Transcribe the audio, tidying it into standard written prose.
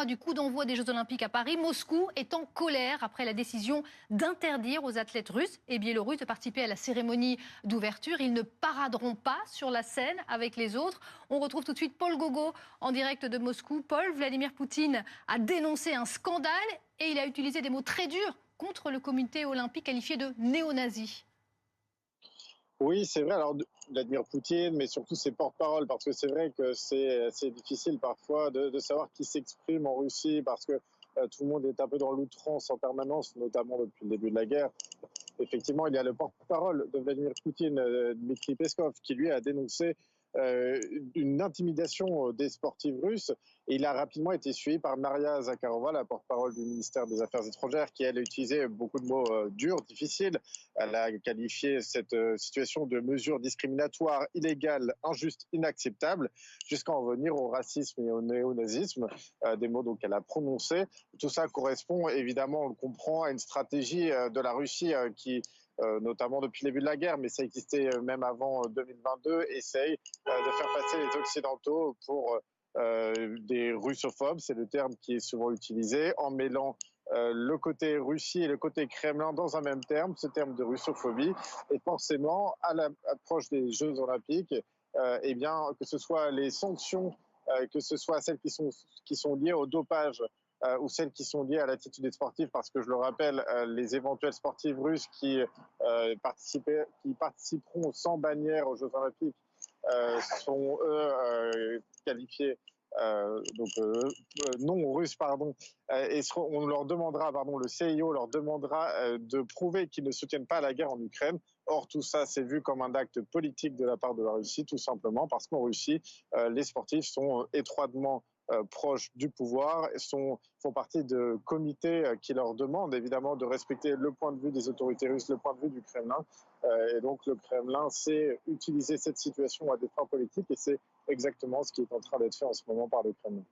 Du coup d'envoi des Jeux Olympiques à Paris, Moscou est en colère après la décision d'interdire aux athlètes russes et biélorusses de participer à la cérémonie d'ouverture. Ils ne paraderont pas sur la scène avec les autres. On retrouve tout de suite Paul Gogo en direct de Moscou. Paul, Vladimir Poutine a dénoncé un scandale et il a utilisé des mots très durs contre le comité olympique qualifié de néo-nazi. Oui, c'est vrai. Alors, Vladimir Poutine, mais surtout ses porte-paroles, parce que c'est vrai que c'est difficile parfois de savoir qui s'exprime en Russie, parce que tout le monde est un peu dans l'outrance en permanence, notamment depuis le début de la guerre. Effectivement, il y a le porte-parole de Vladimir Poutine, Dmitri Peskov, qui lui a dénoncé une intimidation des sportifs russes. Et il a rapidement été suivi par Maria Zakharova, la porte-parole du ministère des Affaires étrangères, qui elle a utilisé beaucoup de mots durs, difficiles. Elle a qualifié cette situation de mesure discriminatoire, illégale, injuste, inacceptable, jusqu'à en venir au racisme et au néonazisme, des mots qu'elle a prononcés. Tout ça correspond évidemment, on le comprend, à une stratégie de la Russie qui, notamment depuis le début de la guerre, mais ça existait même avant 2022, essaye de faire passer les Occidentaux pour des russophobes, c'est le terme qui est souvent utilisé, en mêlant le côté Russie et le côté Kremlin dans un même terme, ce terme de russophobie. Et forcément, à l'approche des Jeux Olympiques, eh bien, que ce soit les sanctions, que ce soit celles qui sont liées au dopage, ou celles qui sont liées à l'attitude des sportifs, parce que je le rappelle, les éventuels sportifs russes qui participeront sans bannière aux Jeux Olympiques sont eux qualifiés non russes, pardon, et on leur demandera, pardon, le CIO leur demandera de prouver qu'ils ne soutiennent pas la guerre en Ukraine. Or, tout ça, c'est vu comme un acte politique de la part de la Russie, tout simplement parce qu'en Russie, les sportifs sont étroitement proches du pouvoir, font partie de comités qui leur demandent évidemment de respecter le point de vue des autorités russes, le point de vue du Kremlin. Et donc le Kremlin sait utiliser cette situation à des fins politiques et c'est exactement ce qui est en train d'être fait en ce moment par le Kremlin.